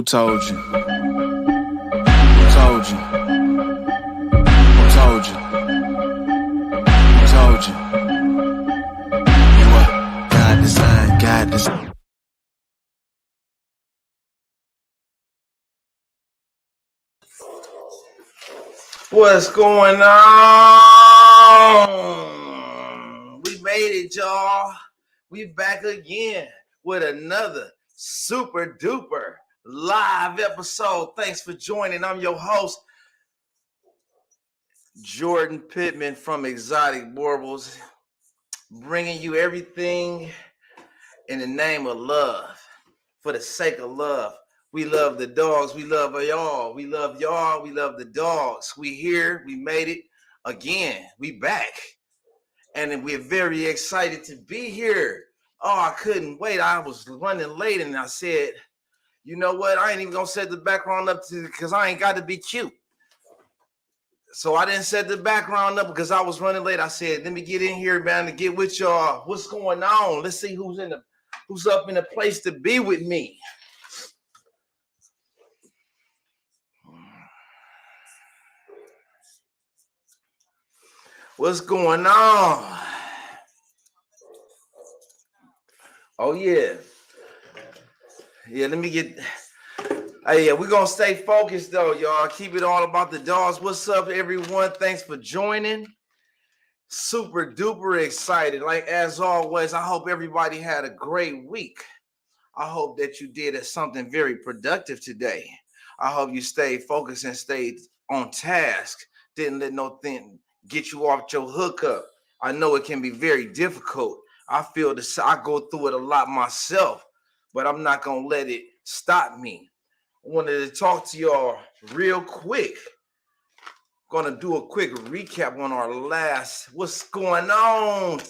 told you? Who told you? Who told you? Who told you? You what? God designed, God designed. What's going on? We made it, y'all. We back again with another super duper live episode. Thanks for joining. I'm your host, Jordan Pittman from Exotic Boerboels, bringing you everything in the name of love, for the sake of love. We love the dogs. We love y'all. We love y'all. We love the dogs. We here. We made it again. We back. And we're very excited to be here. Oh, I couldn't wait. I was running late and I said, you know what? I ain't even going to set the background up because I ain't got to be cute. So I didn't set the background up because I was running late. I said, let me get in here, man, to get with y'all. What's going on? Let's see who's up in a place to be with me. What's going on? Oh, yeah. Yeah, let me get... Hey, yeah, we're going to stay focused, though, y'all. Keep it all about the dogs. What's up, everyone? Thanks for joining. Super duper excited. Like, as always, I hope everybody had a great week. I hope that you did something very productive today. I hope you stayed focused and stayed on task. Didn't let nothing get you off your hookup. I know it can be very difficult. I feel this. I go through it a lot myself, but I'm not going to let it stop me. I wanted to talk to y'all real quick. Going to do a quick recap on our last. What's going on?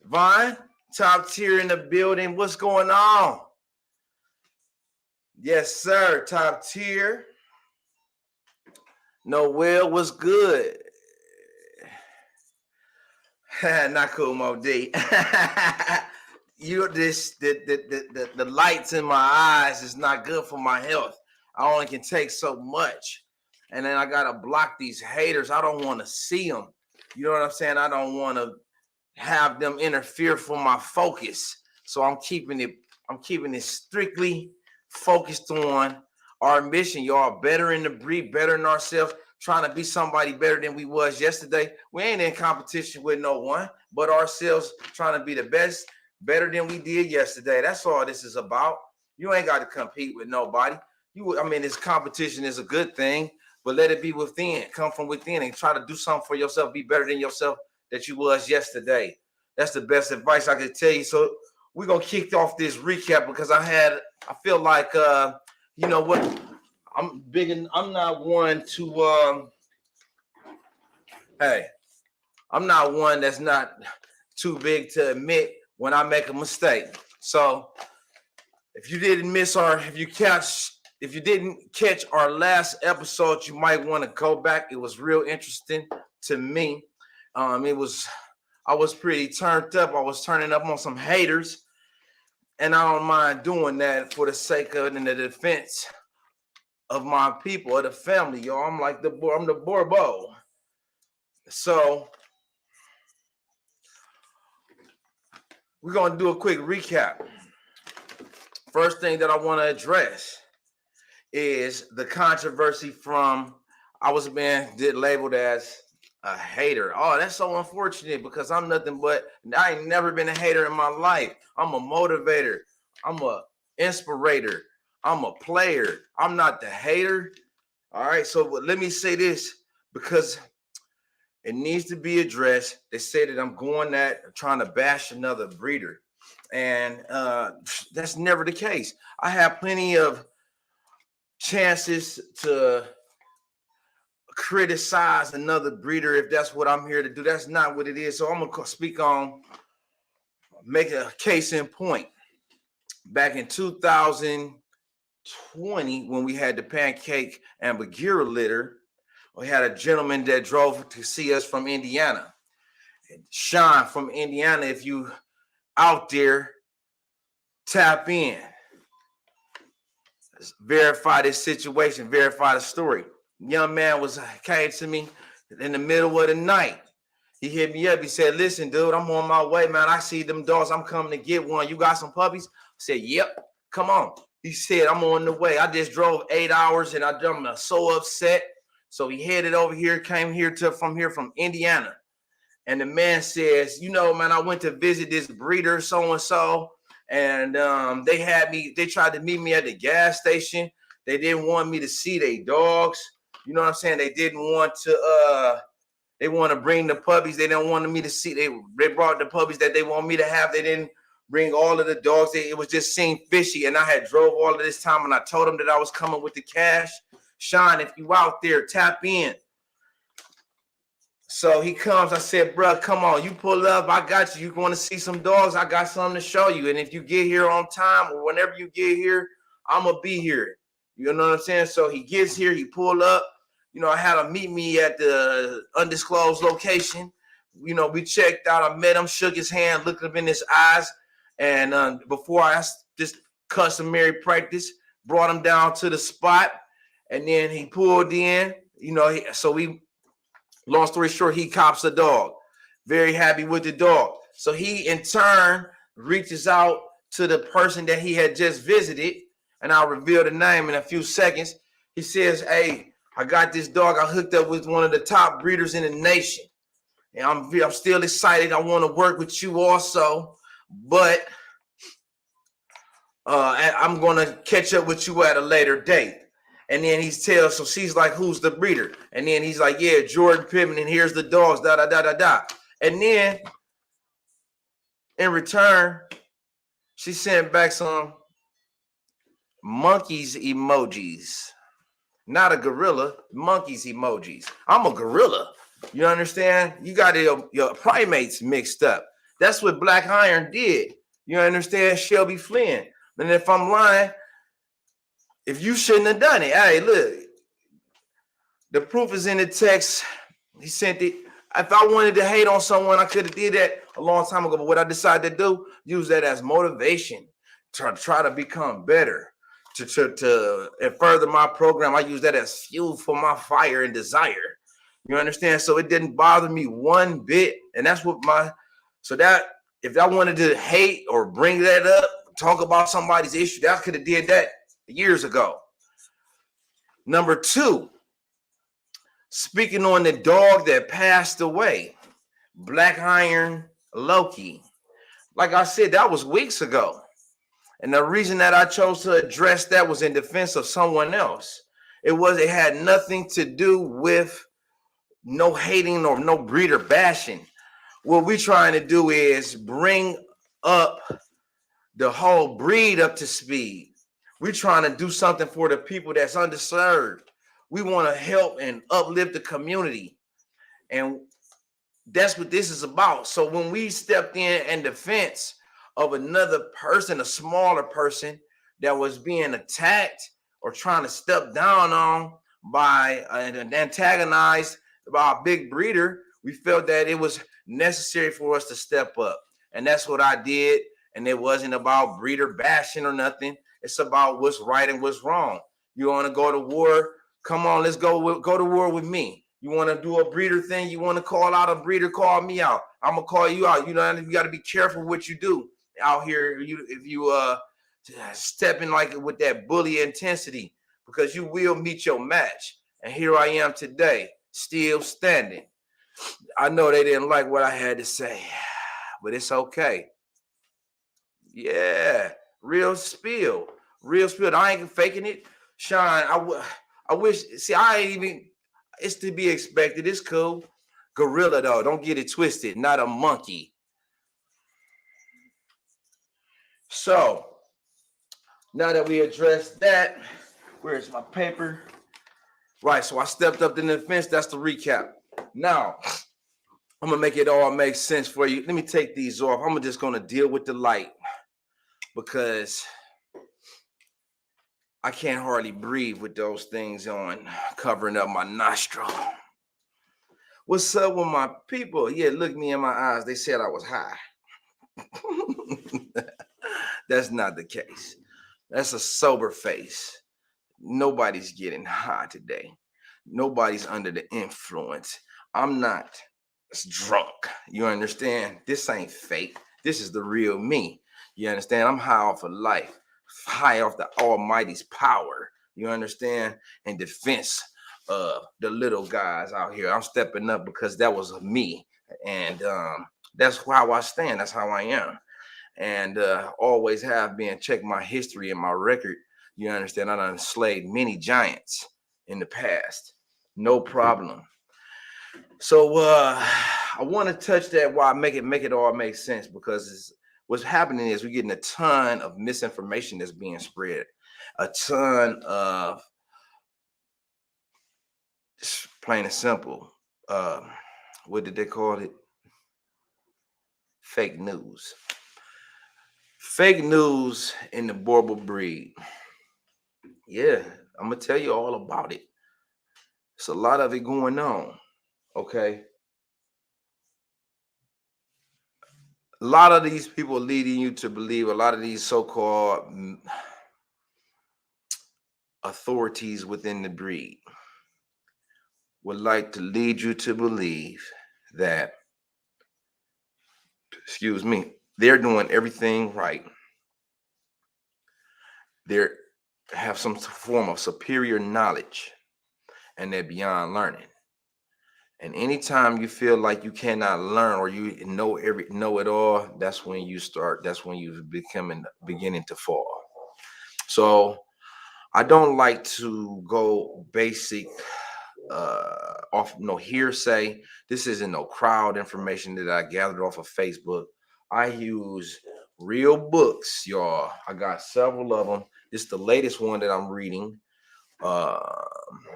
Vine, top tier in the building. What's going on? Yes, sir. Top tier. Noel, what's good? Not cool, Mo D. The lights in my eyes is not good for my health. I only can take so much. And then I gotta block these haters. I don't want to see them. You know what I'm saying? I don't want to have them interfere from my focus. So I'm keeping it strictly focused on our mission, y'all. Better in the breed, better in ourselves, trying to be somebody better than we was yesterday. We ain't in competition with no one but ourselves, trying to be the best, better than we did yesterday. That's all this is about. You ain't got to compete with nobody. This competition is a good thing, but let it be within. Come from within and try to do something for yourself. Be better than yourself that you was yesterday. That's the best advice I could tell you. So we're going to kick off this recap because I feel like, you know what? I'm not one to, I'm not one that's not too big to admit when I make a mistake. So if you didn't catch our last episode, you might want to go back. It was real interesting to me. I was pretty turned up. I was turning up on some haters, and I don't mind doing that for the sake of and the defense of my people, of the family, y'all. I'm the Boerboel. So we're gonna do a quick recap. First thing that I want to address is the controversy from I was labeled as a hater. Oh, that's so unfortunate because I'm nothing but I ain't never been a hater in my life. I'm a motivator. I'm a inspirator. I'm a player. I'm not the hater. All right. So let me say this because it needs to be addressed. They say that I'm trying to bash another breeder. And that's never the case. I have plenty of chances to criticize another breeder if that's what I'm here to do. That's not what it is. So I'm gonna make a case in point. Back in 2020, when we had the pancake and Bagheera litter, we had a gentleman that drove to see us from Indiana. Sean from Indiana, if you out there, tap in. verify this situation, verify the story. Young man came to me in the middle of the night. He hit me up. He said, listen, dude, I'm on my way, man. I see them dogs. I'm coming to get one. You got some puppies? I said, yep, come on. He said, I'm on the way. I just drove 8 hours and I'm so upset. So he headed over here, came here from Indiana. And the man says, you know, man, I went to visit this breeder, so-and-so. And they tried to meet me at the gas station. They didn't want me to see their dogs. You know what I'm saying? They didn't want to, they want to bring the puppies. They don't want me to see. They brought the puppies that they want me to have. They didn't bring all of the dogs. It was just seemed fishy. And I had drove all of this time and I told them that I was coming with the cash. Sean, if you out there, tap in. So he comes. I said, bro, come on. You pull up. I got you. You want to see some dogs? I got something to show you. And if you get here on time or whenever you get here, I'm going to be here. You know what I'm saying? So he gets here. He pulled up. You know, I had him meet me at the undisclosed location. You know, we checked out. I met him, shook his hand, looked him in his eyes. And before I just customary practice, brought him down to the spot. And then he pulled in, you know, long story short, he cops a dog. Very happy with the dog. So he, in turn, reaches out to the person that he had just visited. And I'll reveal the name in a few seconds. He says, hey, I got this dog. I hooked up with one of the top breeders in the nation. And I'm still excited. I want to work with you also. But I'm going to catch up with you at a later date. And then so she's like, who's the breeder? And then he's like, yeah, Jordan Pittman, and here's the dogs, da. And then in return, she sent back some monkeys emojis. Not a gorilla, monkeys emojis. I'm a gorilla. You understand? You got your primates mixed up. That's what Black Iron did. You understand? Shelby Flynn. And if I'm lying, if you shouldn't have done it, hey, look, the proof is in the text. He sent it. If I wanted to hate on someone, I could have did that a long time ago. But what I decided to do, use that as motivation to try to become better, to further my program. I use that as fuel for my fire and desire. You understand? So it didn't bother me one bit. And that's what if I wanted to hate or bring that up, talk about somebody's issue, I could have did that years ago. Number 2, speaking on the dog that passed away, Black Iron Loki. Like I said, that was weeks ago. And the reason that I chose to address that was in defense of someone else. It had nothing to do with no hating or no breeder bashing. What we're trying to do is bring up the whole breed up to speed. We're trying to do something for the people that's underserved. We want to help and uplift the community. And that's what this is about. So when we stepped in defense of another person, a smaller person that was being attacked or trying to step down on by and antagonized by a big breeder, we felt that it was necessary for us to step up. And that's what I did. And it wasn't about breeder bashing or nothing. It's about what's right and what's wrong. You want to go to war? Come on, let's go to war with me. You want to do a breeder thing? You want to call out a breeder? Call me out. I'm gonna call you out. You know, you got to be careful what you do out here. If you stepping like with that bully intensity, because you will meet your match. And here I am today, still standing. I know they didn't like what I had to say, but it's okay. Yeah, real spill. I ain't faking it. Sean, I wish, see, I ain't even, it's to be expected. It's cool. Gorilla, though, don't get it twisted. Not a monkey. So, now that we addressed that, where's my paper? Right, so I stepped up in the defense. That's the recap. Now, I'm going to make it all make sense for you. Let me take these off. I'm just going to deal with the light because I can't hardly breathe with those things on, covering up my nostril. What's up with my people? Yeah, look me in my eyes. They said I was high. That's not the case. That's a sober face. Nobody's getting high today. Nobody's under the influence. I'm not drunk. You understand? This ain't fake. This is the real me. You understand? I'm high off of life, high off the Almighty's power. You understand? In defense of the little guys out here. I'm stepping up because that was me. And that's how I stand. That's how I am. And always have been. Check my history and my record. You understand? I done slayed many giants in the past. No problem. So I want to touch that while make it all make sense, because what's happening is we're getting a ton of misinformation that's being spread, a ton of, plain and simple, what did they call it? Fake news. Fake news in the Boerboel breed. Yeah, I'm gonna tell you all about it. It's a lot of it going on. Okay. A lot of these people leading you to believe, a lot of these so-called authorities within the breed would like to lead you to believe that, excuse me, they're doing everything right. They have some form of superior knowledge, and they're beyond learning. And anytime you feel like you cannot learn, or you know it all, that's when you beginning to fall. So I don't like to go basic off no hearsay. This isn't no crowd information that I gathered off of Facebook. I use real books, y'all. I got several of them. This is the latest one that I'm reading.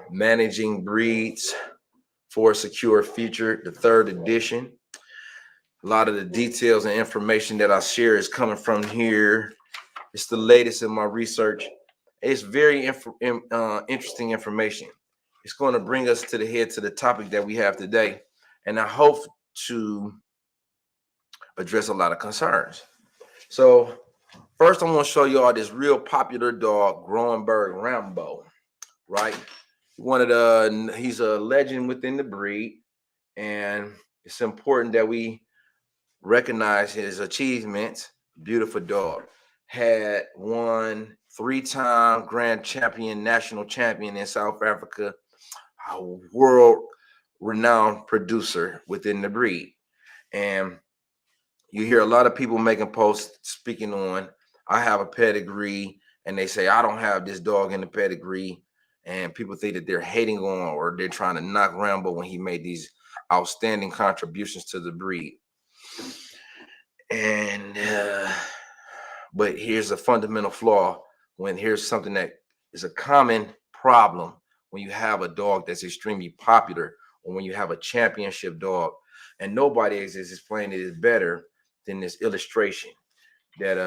Managing Breeds for a Secure Future, the 3rd edition. A lot of the details and information that I share is coming from here. It's the latest in my research. It's very interesting information. It's going to bring us to the topic that we have today, and I hope to address a lot of concerns. So first, I'm going to show you all this real popular dog, Groenberg Rambo, right? He's a legend within the breed, and it's important that we recognize his achievements. Beautiful dog. Had won 3-time grand champion, national champion in South Africa, a world renowned producer within the breed. And you hear a lot of people making posts speaking on, I have a pedigree, and they say, I don't have this dog in the pedigree. And people think that they're hating on, or they're trying to knock Rambo when he made these outstanding contributions to the breed. And but here's a fundamental flaw. Here's something that is a common problem when you have a dog that's extremely popular, or when you have a championship dog, and nobody is explaining it better than this illustration that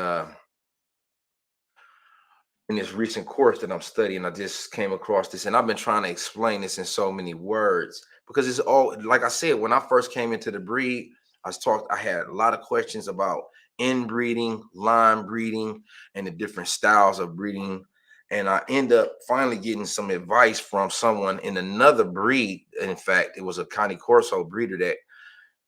in this recent course that I'm studying. I just came across this, and I've been trying to explain this in so many words, because it's all, like I said, when I first came into the breed, I had a lot of questions about inbreeding, line breeding, and the different styles of breeding. And I end up finally getting some advice from someone in another breed. In fact, it was a Cane Corso breeder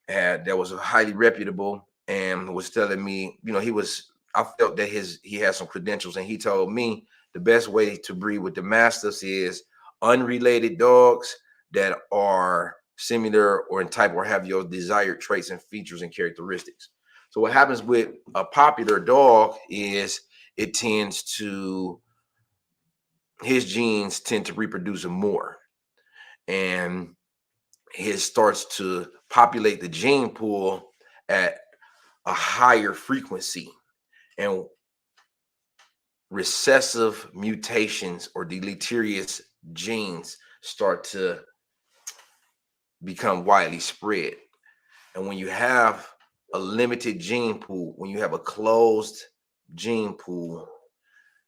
that was highly reputable, and was telling me, I felt that he had some credentials, and he told me the best way to breed with the mastiffs is unrelated dogs that are similar or in type, or have your desired traits and features and characteristics. So what happens with a popular dog is his genes tend to reproduce more, and it starts to populate the gene pool at a higher frequency, and recessive mutations or deleterious genes start to become widely spread. And when you have a limited gene pool, when you have a closed gene pool,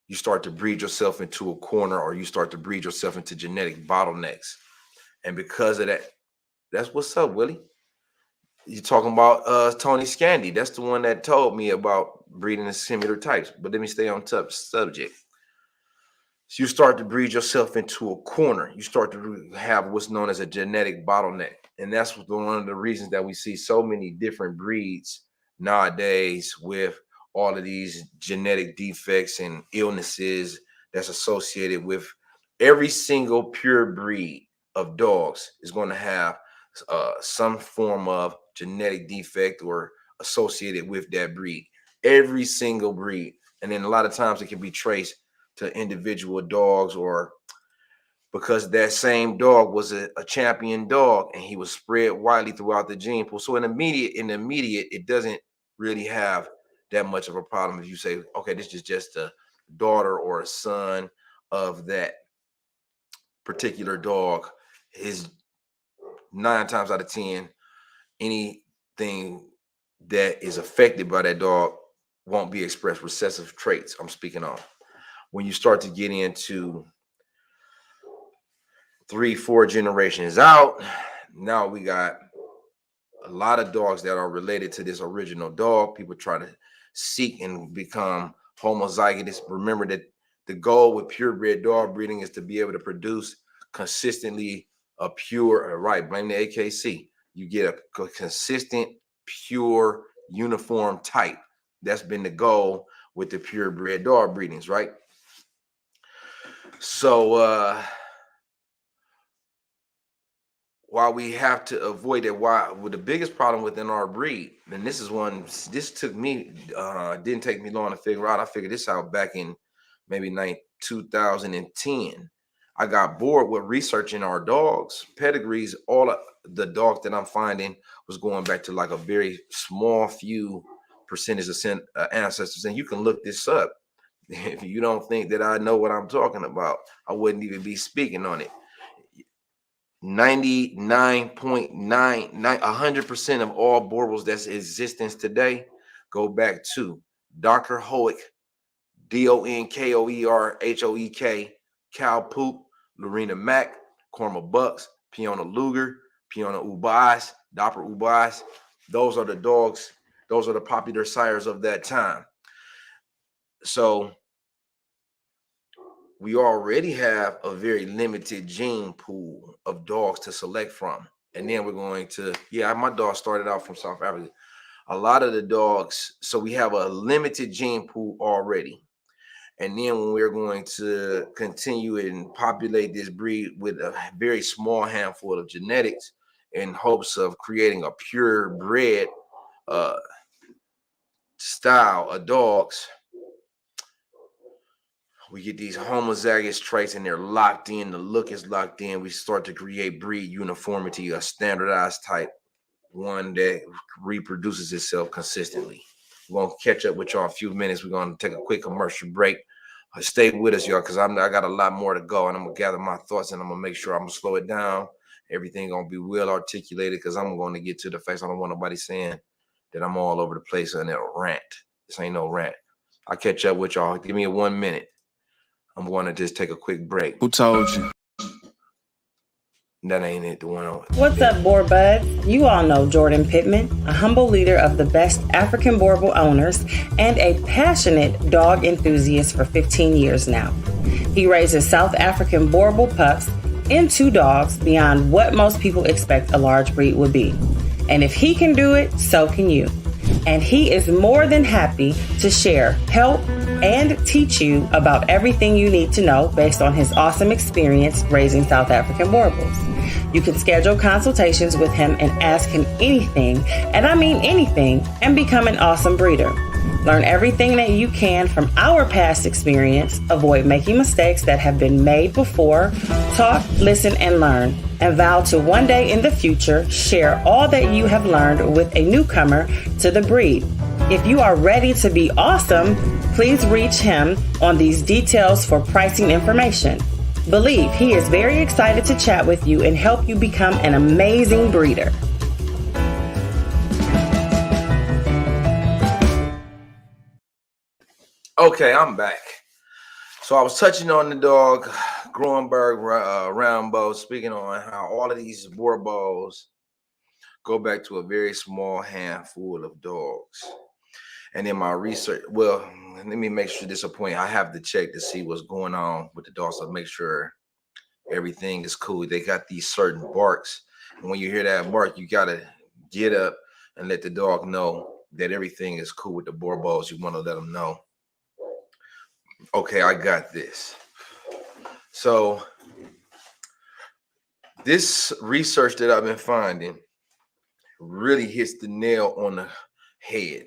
you start to breed yourself into a corner, or you start to breed yourself into genetic bottlenecks. And because of that, that's what's up, Willie. You're talking about Tony Scandy. That's the one that told me about breeding in similar types. But let me stay on subject. So you start to breed yourself into a corner. You start to have what's known as a genetic bottleneck. And that's one of the reasons that we see so many different breeds nowadays with all of these genetic defects and illnesses that's associated with every single pure breed of dogs is going to have some form of genetic defect or associated with that breed. Every single breed. And then a lot of times it can be traced to individual dogs, or because that same dog was a champion dog and he was spread widely throughout the gene pool. So in the immediate, it doesn't really have that much of a problem if you say, okay, this is just a daughter or a son of that particular dog. His 9 times out of 10, anything that is affected by that dog won't be expressed. Recessive traits I'm speaking on. When you start to get into 3-4 generations out, now we got a lot of dogs that are related to this original dog. People try to seek and become homozygous. Remember that the goal with purebred dog breeding is to be able to produce consistently a pure, right, blame the AKC. You get a consistent, pure, uniform type. That's been the goal with the purebred dog breedings, right? So while we have to avoid it, the biggest problem within our breed, and this took me, didn't take me long to figure out. I figured this out back in maybe 2010. I got bored with researching our dogs, pedigrees. All of the dogs that I'm finding was going back to like a very small few percentage of ancestors. And you can look this up. If you don't think that I know what I'm talking about, I wouldn't even be speaking on it. 99.99, 100% of all Boerboels that's in existence today go back to Dr. Hoek, Donkoerhoek, Cal Poop, Lorena Mack, Corma Bucks, Piona Luger, Piona Ubais, Dopper Ubais. Those are the dogs. Those are the popular sires of that time. So we already have a very limited gene pool of dogs to select from. And then we're going to, my dog started out from South Africa. A lot of the dogs, so we have a limited gene pool already. And then when we're going to continue and populate this breed with a very small handful of genetics in hopes of creating a purebred style of dogs, we get these homozygous traits and they're locked in. The look is locked in. We start to create breed uniformity, a standardized type, one that reproduces itself consistently. We're going to catch up with y'all in a few minutes. We're going to take a quick commercial break. Stay with us, y'all, because I got a lot more to go, and I'm going to gather my thoughts, and I'm going to make sure I'm going to slow it down. Everything going to be well articulated, because I'm going to get to the facts. I don't want nobody saying that I'm all over the place and a rant. This ain't no rant. I'll catch up with y'all. Give me 1 minute. I'm going to just take a quick break. Who told you? That ain't it. The one. What's up, Boerboels? You all know Jordan Pittman, a humble leader of the best African Boerboel owners and a passionate dog enthusiast for 15 years now. He raises South African Boerboel pups into dogs beyond what most people expect a large breed would be. And if he can do it, so can you. And he is more than happy to share, help, and teach you about everything you need to know based on his awesome experience raising South African Boerboels. You can schedule consultations with him and ask him anything, and I mean anything, and become an awesome breeder. Learn everything that you can from our past experience, avoid making mistakes that have been made before, talk, listen, and learn, and vow to one day in the future share all that you have learned with a newcomer to the breed. If you are ready to be awesome, please reach him on these details for pricing information. Believe he is very excited to chat with you and help you become an amazing breeder. Okay, I'm back. So I was touching on the dog, Groenberg Rambo, speaking on how all of these Boerboels go back to a very small handful of dogs. And in my research, well, let me make sure this is a point. I have to check to see what's going on with the dog, so make sure everything is cool. They got these certain barks, and when you hear that bark, you gotta get up and let the dog know that everything is cool with the Boerboels. You want to let them know, okay, I got this. So this research that I've been finding really hits the nail on the head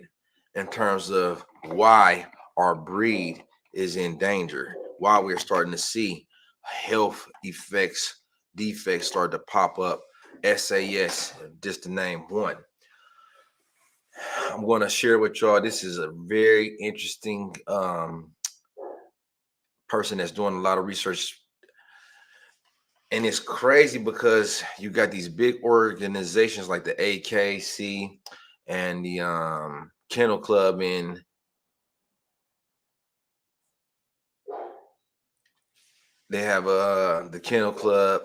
in terms of why our breed is in danger, why we're starting to see health effects, defects start to pop up, SAS, just to name one. I'm going to share with y'all. This is a very interesting person that's doing a lot of research. And it's crazy because you got these big organizations like the AKC and the Kennel Club in they have the Kennel Club.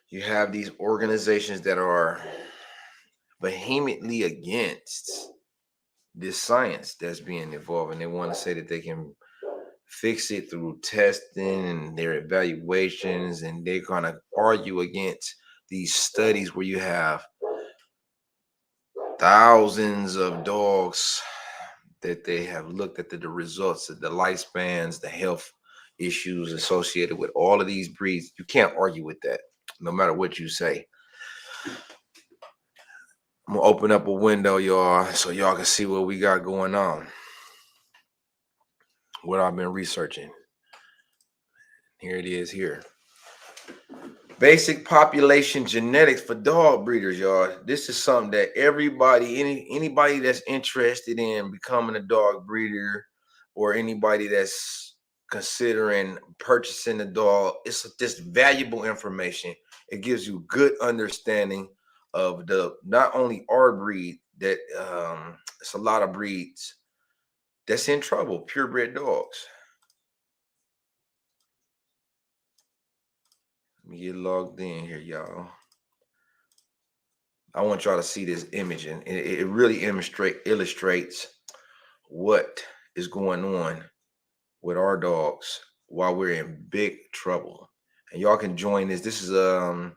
You have these organizations that are vehemently against this science that's being evolved, and they want to say that they can fix it through testing and their evaluations, and they're going to argue against these studies where you have thousands of dogs that they have looked at the results of the lifespans, the health issues associated with all of these breeds. You can't argue with that, no matter what you say. I'm gonna open up a window, y'all, so y'all can see what we got going on, what I've been researching. Here it is here. Basic population genetics for dog breeders, y'all. This is something that everybody, anybody that's interested in becoming a dog breeder, or anybody that's considering purchasing a dog, it's just valuable information. It gives you good understanding of the not only our breed, that it's a lot of breeds that's in trouble, purebred dogs. Let me get logged in here, y'all. I want y'all to see this image, and it really illustrates what is going on with our dogs while we're in big trouble. And y'all can join this. This is a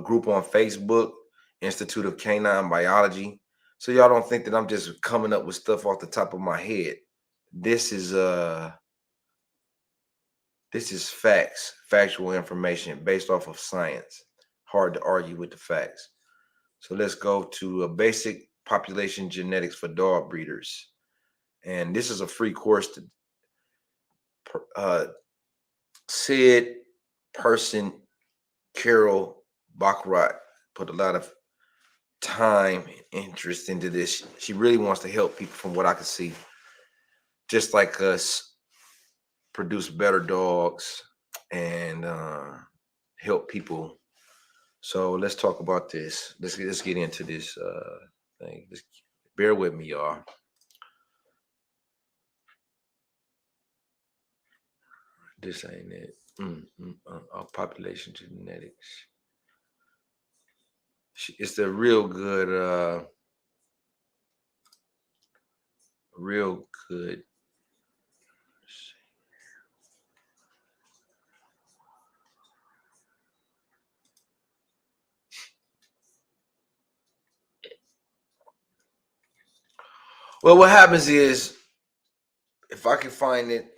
group on Facebook, Institute of Canine Biology. So y'all don't think that I'm just coming up with stuff off the top of my head. This is facts, factual information based off of science. Hard to argue with the facts. So let's go to a basic population genetics for dog breeders. And this is a free course to Sid person Carol Baccarat put a lot of time and interest into this. She really wants to help people, from what I can see, just like us, produce better dogs and help people. So let's talk about this. Let's get into this thing. Just bear with me, y'all. This ain't it. Population genetics. It's the real good, real good. Well, what happens is, if I can find it,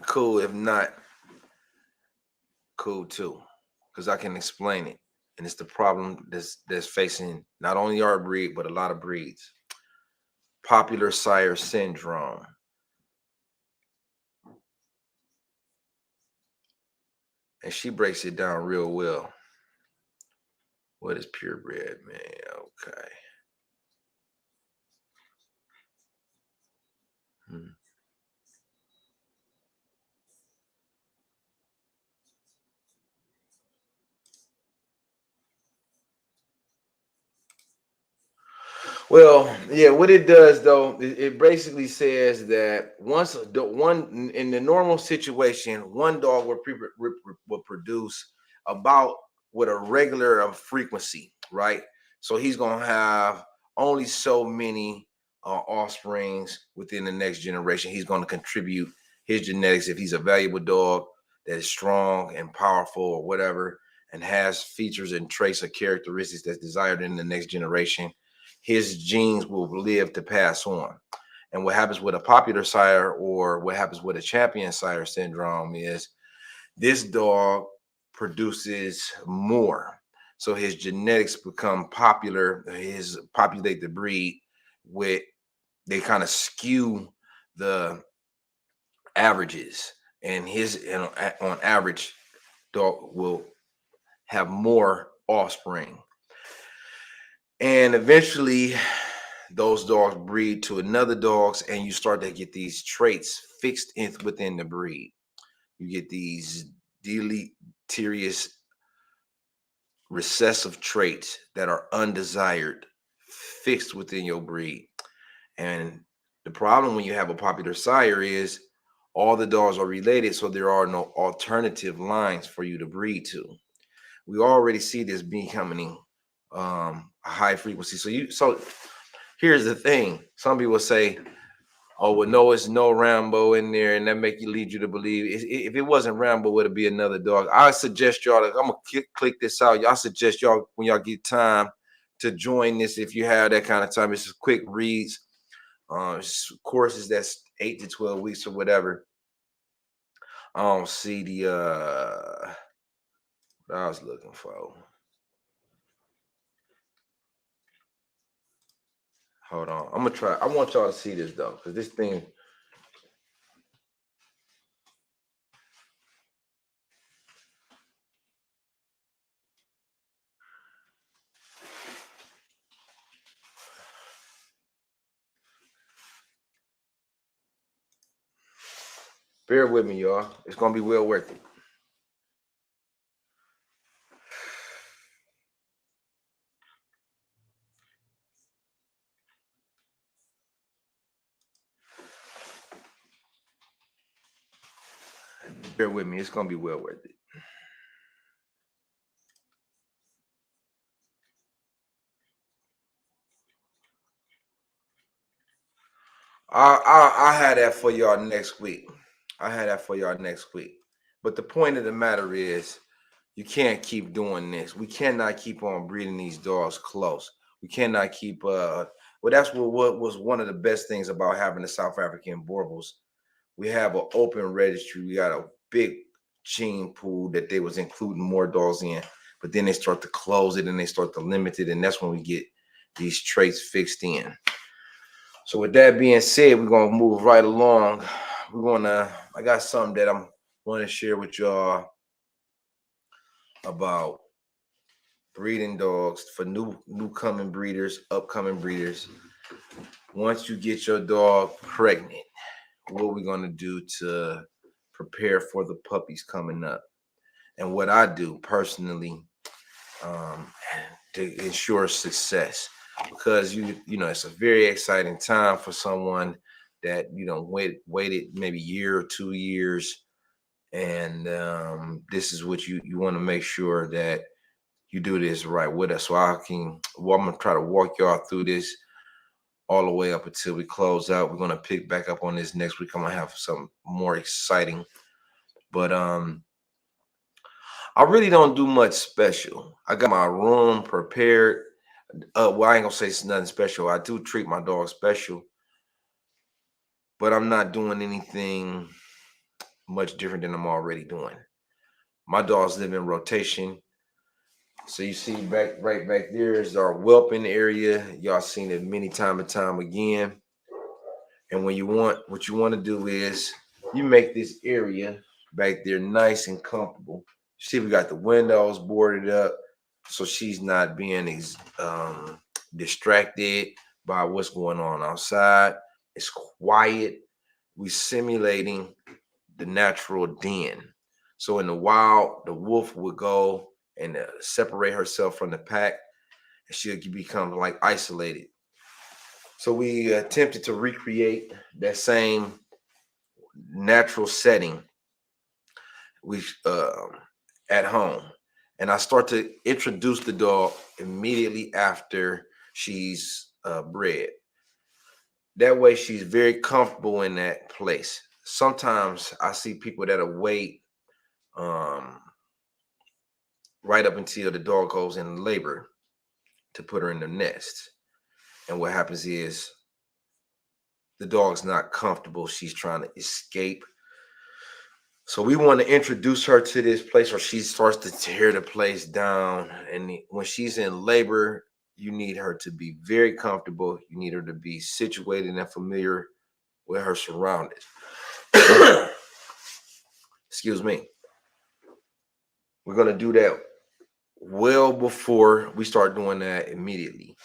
cool. If not, cool too, because I can explain it. And it's the problem that's facing not only our breed, but a lot of breeds. Popular sire syndrome. And she breaks it down real well. What is purebred, man? Okay. Well, yeah, what it does though, it basically says that once one in the normal situation, one dog will produce about with a regular frequency, right? So he's gonna have only so many offsprings within the next generation. He's going to contribute his genetics if he's a valuable dog that is strong and powerful or whatever, and has features and traits or characteristics that's desired in the next generation. His genes will live to pass on. And what happens with a popular sire, or what happens with a champion sire syndrome, is this dog produces more. So his genetics become popular, his populate the breed with, they kind of skew the averages, and his, you know, on average, dog will have more offspring. And eventually those dogs breed to another dogs, and you start to get these traits fixed within the breed. You get these deleterious recessive traits that are undesired fixed within your breed. And the problem when you have a popular sire is all the dogs are related, so there are no alternative lines for you to breed to. We already see this becoming a high frequency. So here's the thing. Some people say, oh, well, no, it's no Rambo in there, and that lead you to believe if it wasn't Rambo, would it be another dog? I suggest y'all, I'm gonna click this out. Y'all suggest y'all, when y'all get time, to join this if you have that kind of time. It's quick reads, courses that's 8 to 12 weeks or whatever. I don't see the what I was looking for. Hold on, I'm gonna try. I want y'all to see this though, because this thing. Bear with me, y'all. It's gonna be well worth it. Bear with me. It's gonna be well worth it. I had that for y'all next week. But the point of the matter is, you can't keep doing this. We cannot keep on breeding these dogs close. We cannot keep well, that's what was one of the best things about having the South African Boerboels. We have an open registry. We got a big gene pool that they was including more dogs in, but then they start to close it and they start to limit it, and that's when we get these traits fixed in. So with that being said, we're gonna move right along. I got something that I'm want to share with y'all about breeding dogs for upcoming breeders. Once you get your dog pregnant, what we're gonna do to prepare for the puppies coming up, and what I do personally to ensure success. Because you know it's a very exciting time for someone that waited maybe a year or 2 years, and this is what you want to make sure that you do this right with us. So I'm gonna try to walk y'all through this all the way up until we close out. We're gonna pick back up on this next week. I'm gonna have something more exciting, but I really don't do much special. I got my room prepared. Well, I ain't gonna say it's nothing special. I do treat my dog special, but I'm not doing anything much different than I'm already doing. My dogs live in rotation. So you see right back there is our whelping area. Y'all seen it many time and time again. And what you want to do is you make this area back there nice and comfortable. See, we got the windows boarded up, so she's not being distracted by what's going on outside. It's quiet. We simulating the natural den. So in the wild, the wolf would go and separate herself from the pack, and she'll become like isolated. So we attempted to recreate that same natural setting at home. And I start to introduce the dog immediately after she's bred. That way she's very comfortable in that place. Sometimes I see people that'll wait right up until the dog goes in labor to put her in the nest. And what happens is the dog's not comfortable. She's trying to escape. So we want to introduce her to this place where she starts to tear the place down. And when she's in labor, you need her to be very comfortable. You need her to be situated and familiar with her surroundings. Excuse me. We're going to do that well before we start doing that immediately.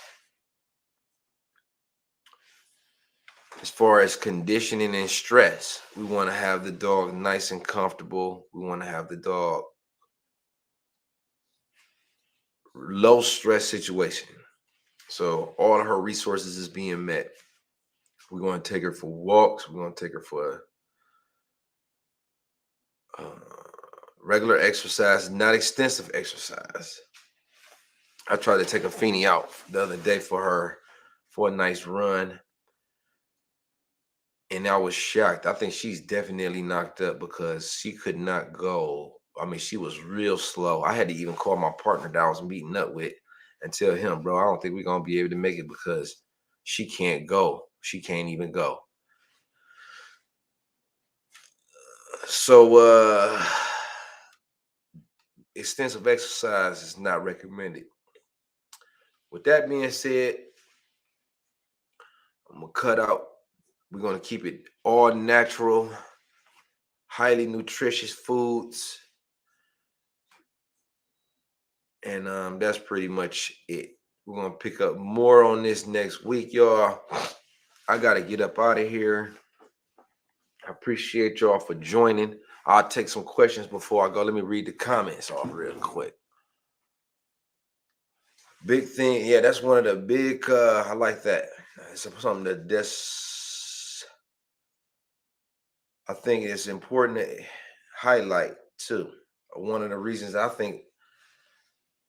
As far as conditioning and stress, we want to have the dog nice and comfortable. We want to have the dog low stress situation. So all of her resources is being met. We're going to take her for walks. We're going to take her for regular exercise, not extensive exercise. I tried to take a Feeny out the other day for her for a nice run. And I was shocked. I think she's definitely knocked up because she could not go. I mean, she was real slow. I had to even call my partner that I was meeting up with and tell him, bro, I don't think we're going to be able to make it because she can't go. She can't even go. So extensive exercise is not recommended. With that being said, I'm going to cut out. We're going to keep it all natural, highly nutritious foods. And that's pretty much it. We're going to pick up more on this next week, y'all. I got to get up out of here. I appreciate y'all for joining. I'll take some questions before I go. Let me read the comments off real quick. Big thing. Yeah, that's one of the big, I like that. It's something that's, I think it's important to highlight too. One of the reasons I think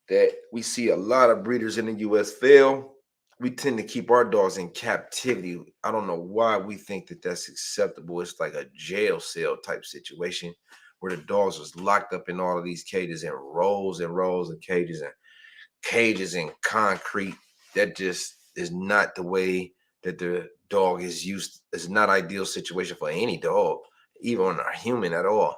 that we see a lot of breeders in the U.S. fail, we tend to keep our dogs in captivity. I don't know why we think that that's acceptable. It's like a jail cell type situation where the dogs was locked up in all of these cages and rows of cages and concrete. That just is not the way that the dog is used. It's not an ideal situation for any dog, even a human at all.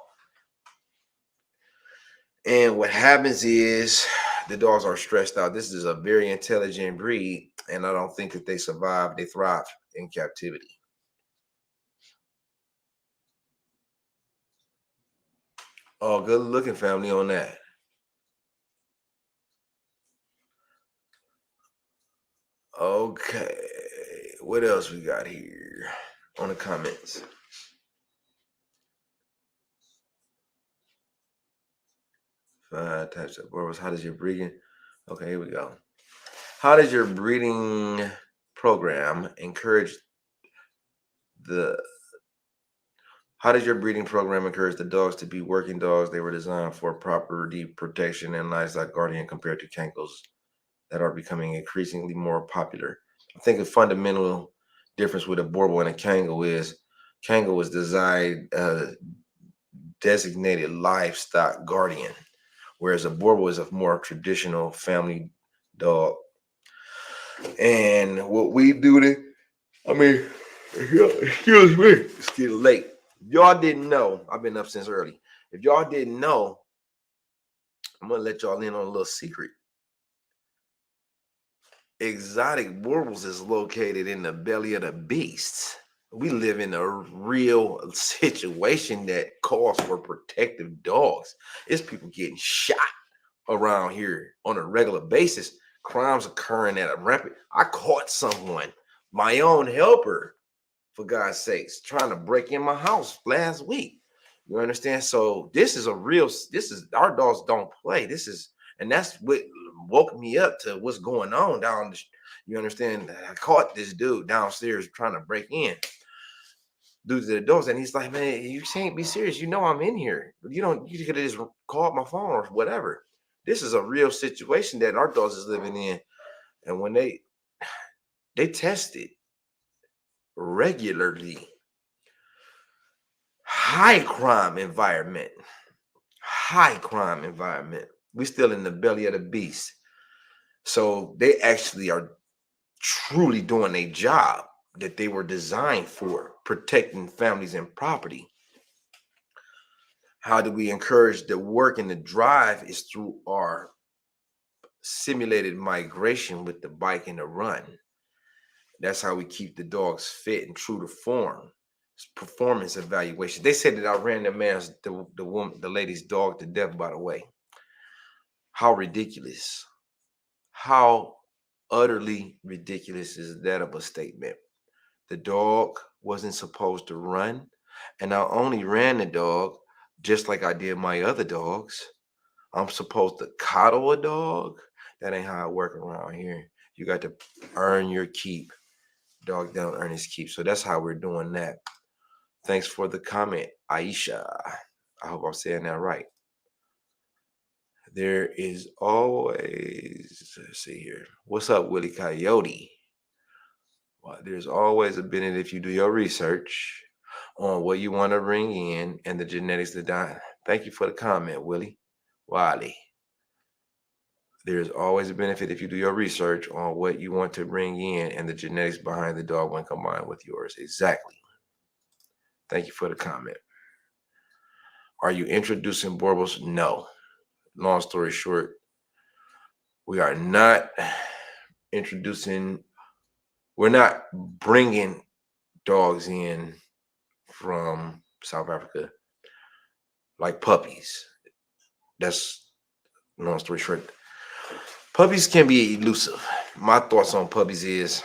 And what happens is the dogs are stressed out. This is a very intelligent breed, and I don't think that they survive. They thrive in captivity. Oh, good looking family on that. Okay, what else we got here on the comments? Five types of Boerboels. How does your breeding? Okay, here we go. How does your breeding program encourage the dogs to be working dogs? They were designed for property protection and livestock guardian compared to kennels that are becoming increasingly more popular. I think a fundamental difference with a Boerboel and a kennel is designed designated livestock guardian, whereas a Boerboel is a more traditional family dog. And what we do excuse me, it's getting late. Y'all didn't know, I've been up since early. If y'all didn't know, I'm gonna let y'all in on a little secret. Exotic Boerboels is located in the belly of the beasts. We live in a real situation that calls for protective dogs. It's people getting shot around here on a regular basis. Crimes occurring at a rampant. I caught someone, my own helper, for God's sakes, trying to break in my house last week. You understand? So this is our dogs don't play. And that's what woke me up to what's going on down the, you understand? I caught this dude downstairs trying to break in due to the doors, and he's like, man, you can't be serious. You know I'm in here. You could have just called my phone or whatever. This is a real situation that our dogs is living in. And when they tested regularly. High crime environment. High crime environment. We're still in the belly of the beast. So they actually are truly doing a job that they were designed for, protecting families and property. How do we encourage the work and the drive is through our simulated migration with the bike and the run. That's how we keep the dogs fit and true to form. It's performance evaluation. They said that I ran the lady's dog to death, by the way. How ridiculous. How utterly ridiculous is that of a statement? The dog wasn't supposed to run, and I only ran the dog just like I did my other dogs. I'm supposed to coddle a dog? That ain't how it work around here. You got to earn your keep. Dog don't earn his keep. So that's how we're doing that. Thanks for the comment, Aisha. I hope I'm saying that right. There is always, let's see here. What's up, Willie Coyote? Well, there's always a benefit if you do your research on what you want to bring in and the genetics to die. Thank you for the comment, Willie. Wiley. There's always a benefit if you do your research on what you want to bring in and the genetics behind the dog when combined with yours. Exactly. Thank you for the comment. Are you introducing Boerboels? No. Long story short, we are not introducing, we're not bringing dogs in from South Africa like puppies. That's long story short. Puppies can be elusive. My thoughts on puppies is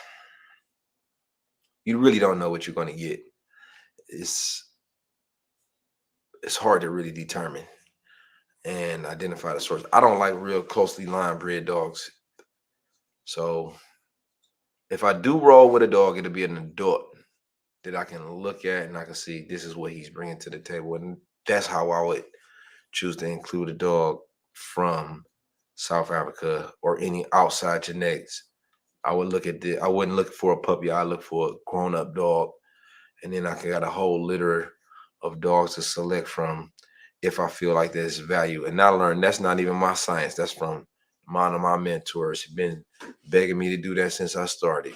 you really don't know what you're going to get. It's hard to really determine and identify the source. I don't like real closely line bred dogs. So if I do roll with a dog, it'll be an adult that I can look at and I can see this is what he's bringing to the table. And that's how I would choose to include a dog from South Africa or any outside genetics. I would look at I wouldn't look for a puppy. I look for a grown-up dog. And then I got a whole litter of dogs to select from if I feel like there's value. And I learned that's not even my science. That's from one of my mentors. He's been begging me to do that since I started.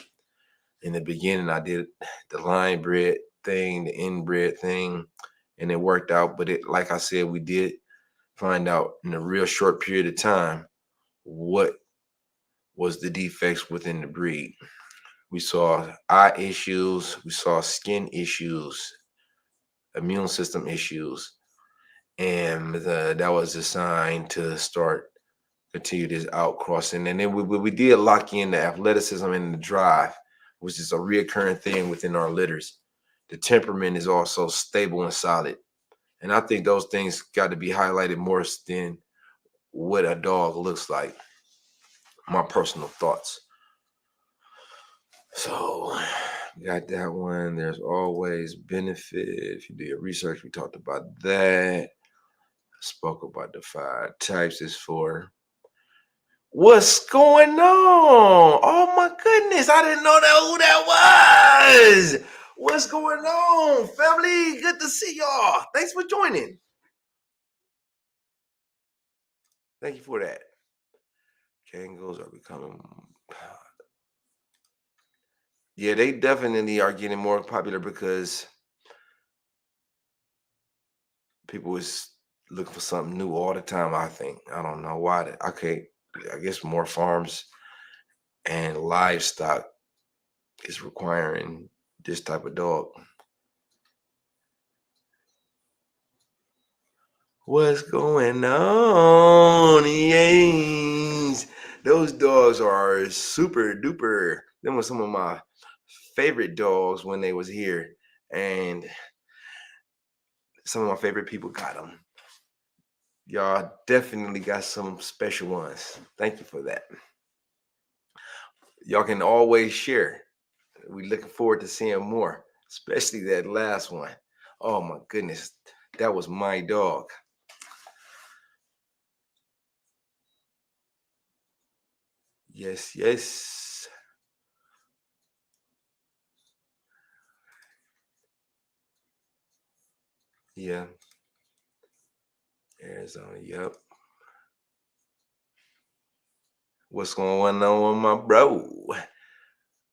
In the beginning, I did the line bred thing, the inbred thing, and it worked out. But it, like I said, we did find out in a real short period of time what was the defects within the breed. We saw eye issues, we saw skin issues, immune system issues, and that was a sign to start continue this outcrossing. And then we did lock in the athleticism and the drive, which is a reoccurring thing within our litters. The temperament is also stable and solid. And I think those things got to be highlighted more than what a dog looks like. My personal thoughts. So got that one. There's always benefit. If you do your research, we talked about that. Spoke about the 5 types. Is for what's going on? Oh my goodness, I didn't know who that was. What's going on, family? Good to see y'all. Thanks for joining. Thank you for that. Kangos are becoming, yeah, they definitely are getting more popular because people is looking for something new all the time. I think, I don't know why. I guess more farms and livestock is requiring this type of dog. What's going on? Yes. Those dogs are super duper. Them were some of my favorite dogs when they was here. And some of my favorite people got them. Y'all definitely got some special ones. Thank you for that. Y'all can always share. We're looking forward to seeing more, especially that last one. Oh my goodness, that was my dog. Yes, yes. Yeah. Arizona, yep. What's going on with my bro?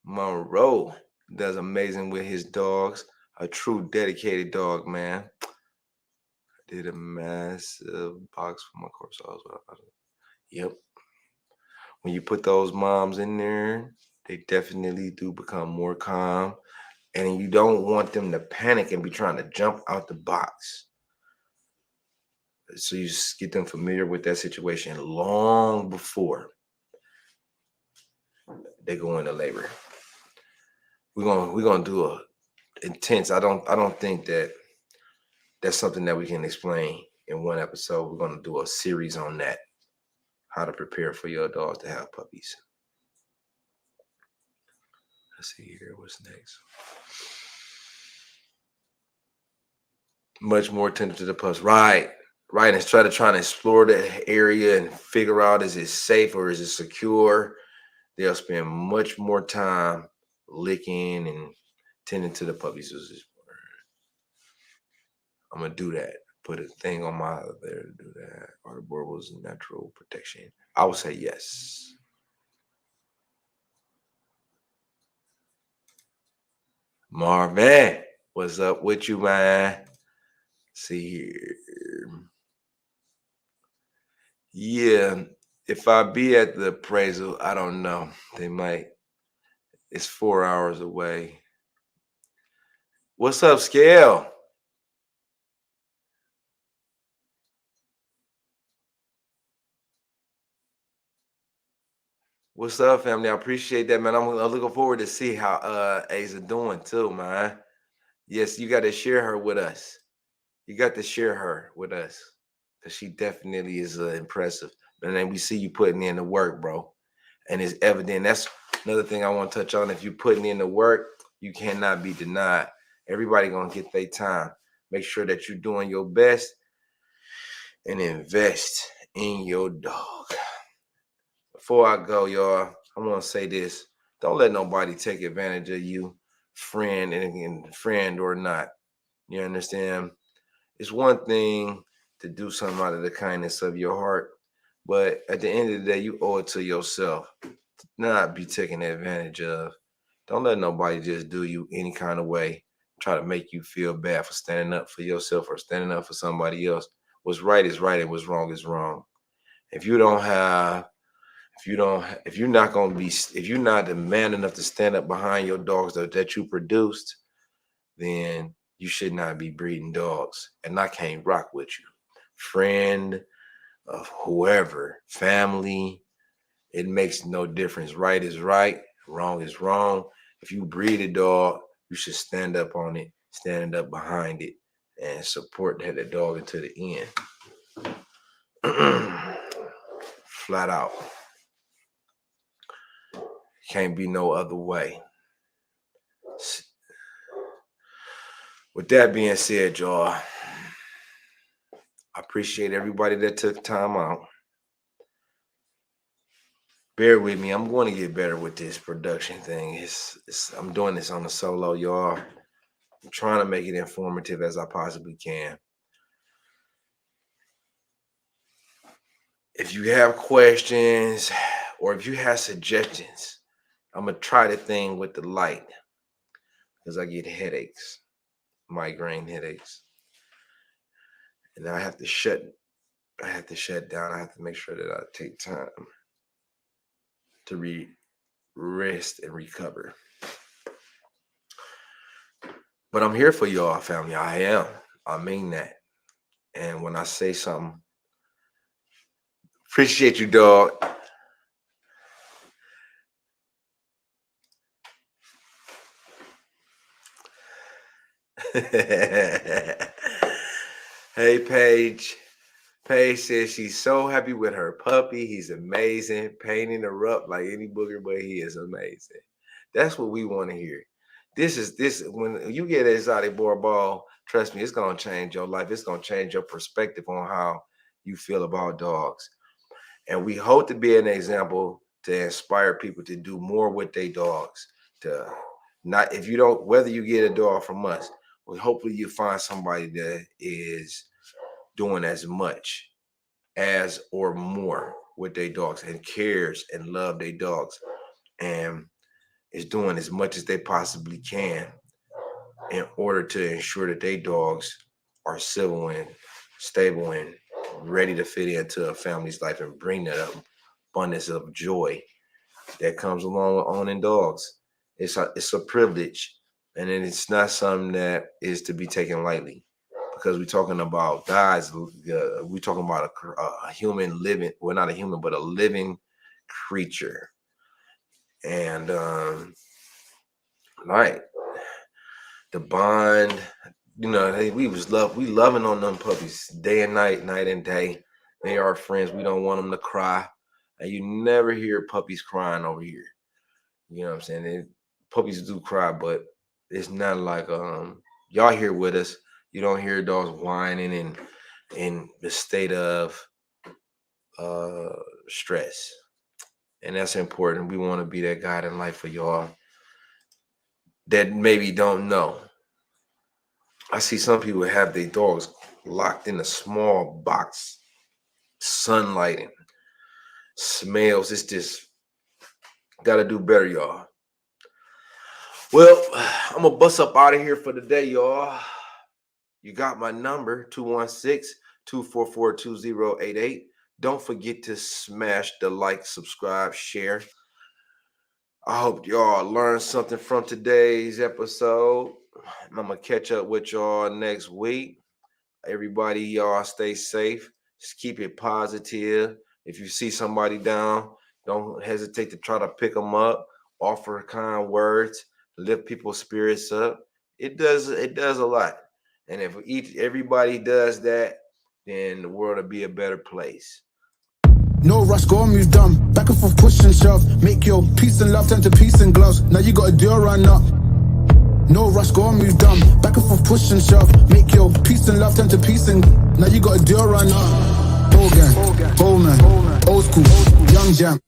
Monroe does amazing with his dogs. A true dedicated dog, man. Did a massive box for my course. Yep. When you put those moms in there, they definitely do become more calm. And you don't want them to panic and be trying to jump out the box. So you just get them familiar with that situation long before they go into labor. We're gonna do a intense. I don't think that's something that we can explain in one episode. We're gonna do a series on that. How to prepare for your dogs to have puppies. Let's see here. What's next? Much more attention to the pups. Right. And try to explore the area and figure out, is it safe or is it secure? They'll spend much more time licking and tending to the puppies. I'm gonna do that. Put a thing on my there to do that. Are the Boerboels natural protection? I would say yes. Marvin, what's up with you, man? See here. Yeah, if I be at the appraisal, I don't know. They might. It's 4 hours away. What's up, Scale? What's up, family? I appreciate that, man. I'm looking forward to see how Aza doing too, man. Yes, you got to share her with us. You got to share her with us, because she definitely is impressive. And then we see you putting in the work, bro. And it's evident. That's another thing I want to touch on. If you're putting in the work, you cannot be denied. Everybody gonna get their time. Make sure that you're doing your best and invest in your dog. Before I go, y'all, I want to say this. Don't let nobody take advantage of you, friend and friend or not. You understand? It's one thing to do something out of the kindness of your heart, but at the end of the day, you owe it to yourself to not be taken advantage of. Don't let nobody just do you any kind of way, try to make you feel bad for standing up for yourself or standing up for somebody else. What's right is right and what's wrong is wrong. If you're not the man enough to stand up behind your dogs that you produced, then you should not be breeding dogs. And I can't rock with you. Friend of whoever, family, it makes no difference. Right is right, wrong is wrong. If you breed a dog, you should stand up on it, stand up behind it, and support that dog until the end. Flat out. Can't be no other way. With that being said, y'all, I appreciate everybody that took time out. Bear with me. I'm going to get better with this production thing. I'm doing this on a solo, y'all. I'm trying to make it informative as I possibly can. If you have questions or if you have suggestions, I'm going to try the thing with the light, because I get headaches, migraine headaches. And I have to shut down. I have to make sure that I take time to rest and recover. But I'm here for y'all, family. I am. I mean that. And when I say something, appreciate you, dog. Hey, Paige. Paige says she's so happy with her puppy. He's amazing. Painting her up like any booger, but he is amazing. That's what we want to hear. When you get an exotic Boerboel, trust me, it's gonna change your life. It's gonna change your perspective on how you feel about dogs. And we hope to be an example to inspire people to do more with their dogs. Whether you get a dog from us, Well, hopefully you find somebody that is doing as much as or more with their dogs and cares and love their dogs and is doing as much as they possibly can in order to ensure that their dogs are civil and stable and ready to fit into a family's life and bring that abundance of joy that comes along with owning dogs. It's a privilege, and it's not something that is to be taken lightly, because we're talking about guys. We're talking about a human living, well, not a human, but a living creature, and like the bond. You know, we loving on them puppies day and night, night and day. They are friends. We don't want them to cry, and you never hear puppies crying over here. You know what I'm saying? Puppies do cry, but it's not like y'all here with us. You don't hear dogs whining and in the state of stress, and that's important. We want to be that guide in life for y'all that maybe don't know. I see some people have their dogs locked in a small box, sunlight and smells. It's just gotta do better, y'all. Well, I'm gonna bust up out of here for the day, y'all. You got my number, 216-244-2088. Don't forget to smash the like, subscribe, share. I hope y'all learned something from today's episode. I'm gonna catch up with y'all next week. Everybody, y'all stay safe. Just keep it positive. If you see somebody down, don't hesitate to try to pick them up. Offer kind words. Lift people's spirits up. It does a lot. And if everybody does that, then the world will be a better place. No rush, go on, move dumb. Back and forth, push and shove. Make your peace and love turn to peace and gloves. Now you got a deal run up. No rush, go on, move dumb. Back and forth, push and shove. Make your peace and love turn to peace and now you got a deal run up. Whole gang, whole man, old school, young jam.